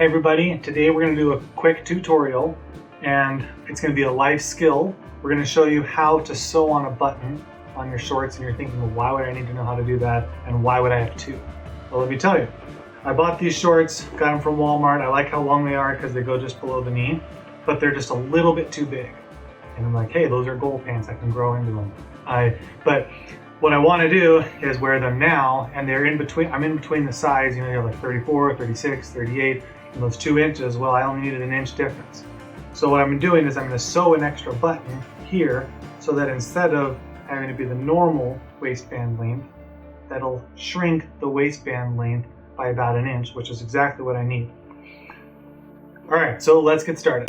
Hey everybody, today we're going to do a quick tutorial and it's going to be a life skill. We're going to show you how to sew on a button on your shorts, and you're thinking, well, why would I need to know how to do that and why would I have two? Well, let me tell you. I bought these shorts, got them from Walmart. I like how long they are because they go just below the knee, but they're just a little bit too big. And I'm like, hey, those are goal pants, I can grow into them. But what I want to do is wear them now, and they're in between. I'm in between the size, you have like 34, 36, 38, and those 2 inches, well, I only needed an inch difference. So what I'm doing is I'm going to sew an extra button here so that instead of having to be the normal waistband length, that'll shrink the waistband length by about an inch, which is exactly what I need. All right, so let's get started.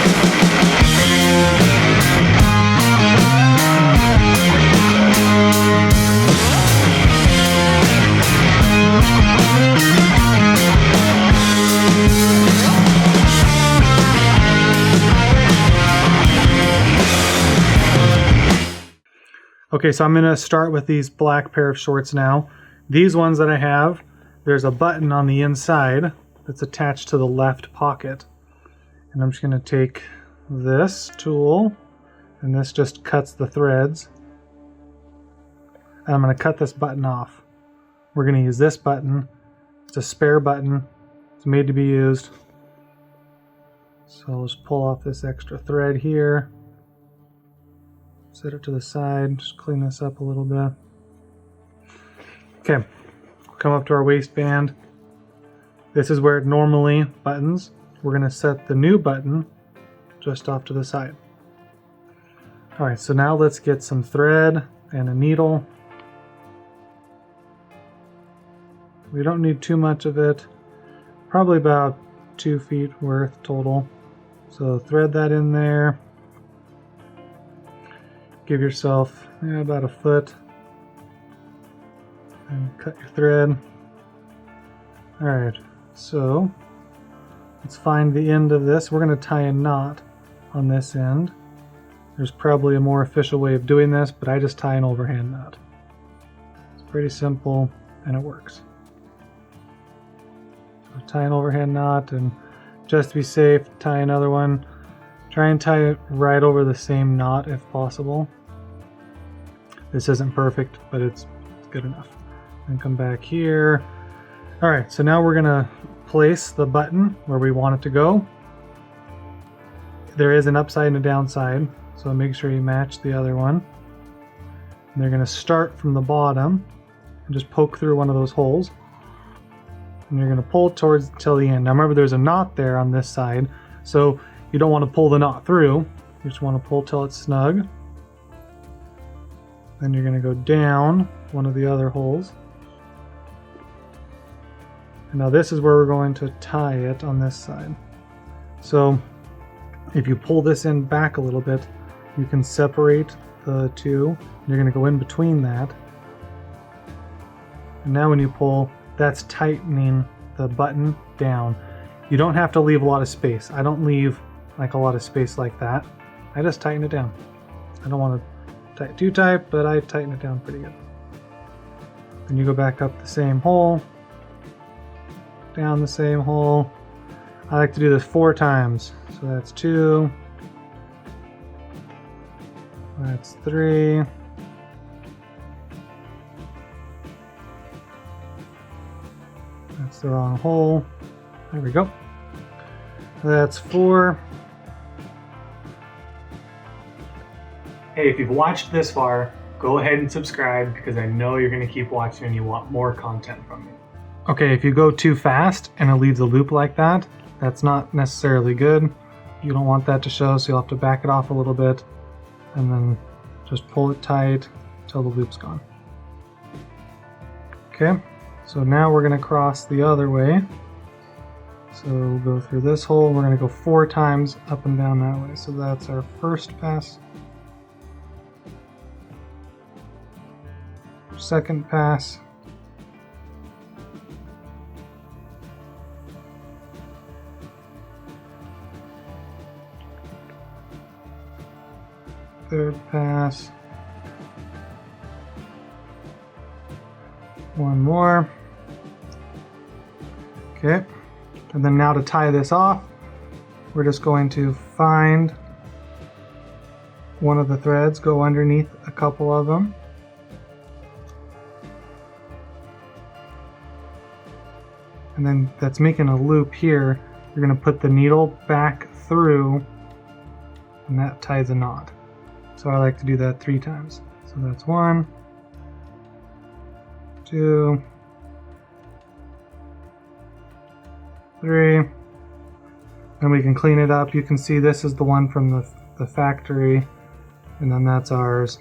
Okay, so I'm going to start with these black pair of shorts now. These ones that I have, there's a button on the inside that's attached to the left pocket. And I'm just going to take this tool, and this just cuts the threads. And I'm going to cut this button off. We're going to use this button. It's a spare button. It's made to be used. So I'll just pull off this extra thread here. Set it to the side, just clean this up a little bit. Okay, come up to our waistband. This is where it normally buttons. We're going to set the new button just off to the side. Alright, so now let's get some thread and a needle. We don't need too much of it, probably about 2 feet worth total. So thread that in there. Give yourself about 1 foot and cut your thread. Alright, so let's find the end of this. We're going to tie a knot on this end. There's probably a more official way of doing this, but I just tie an overhand knot. It's pretty simple and it works. So tie an overhand knot, and just to be safe, tie another one. Try and tie it right over the same knot if possible. This isn't perfect, but it's good enough. And come back here. Alright, so now we're going to place the button where we want it to go. There is an upside and a downside, so make sure you match the other one. And they're going to start from the bottom and just poke through one of those holes. And you're going to pull towards till the end. Now remember, there's a knot there on this side, so you don't want to pull the knot through. You just want to pull till it's snug. Then you're going to go down one of the other holes. And now this is where we're going to tie it on this side. So if you pull this in back a little bit, you can separate the two. You're going to go in between that. And now when you pull, that's tightening the button down. You don't have to leave a lot of space. I don't leave like a lot of space like that. I just tighten it down. I don't want to tie it too tight, but I tighten it down pretty good. Then you go back up the same hole, down the same hole. I like to do this 4 times. So that's 2, that's 3, that's the wrong hole. There we go. That's 4. Hey, if you've watched this far, go ahead and subscribe because I know you're going to keep watching and you want more content from me. Okay, if you go too fast and it leaves a loop like that, that's not necessarily good. You don't want that to show, so you'll have to back it off a little bit and then just pull it tight until the loop's gone. Okay, so now we're going to cross the other way. So we'll go through this hole. We're going to go 4 times up and down that way. So that's our first pass. Second pass. Third pass. One more. Okay, And then now to tie this off, we're just going to find one of the threads, go underneath a couple of them. And then that's making a loop here. You're going to put the needle back through, and that ties a knot. So I like to do that 3 times. So that's 1, 2, 3. And we can clean it up. You can see this is the one from the factory, and then that's ours.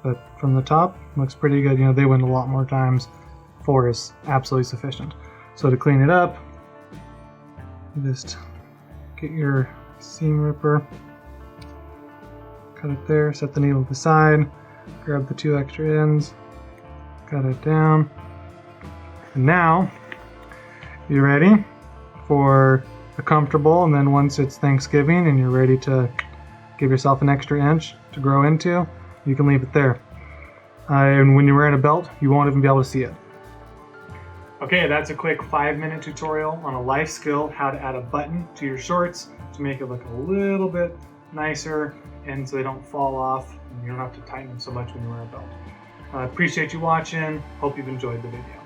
But from the top, looks pretty good. You know, they went a lot more times. 4 is absolutely sufficient. So to clean it up, just get your seam ripper, cut it there, set the needle to the side, grab the 2 extra ends, cut it down. And now, you ready for a comfortable, and then once it's Thanksgiving and you're ready to give yourself an extra inch to grow into, you can leave it there. And when you're wearing a belt, you won't even be able to see it. Okay, that's a quick 5-minute tutorial on a life skill, how to add a button to your shorts to make it look a little bit nicer and so they don't fall off and you don't have to tighten them so much when you wear a belt. I appreciate you watching. Hope you've enjoyed the video.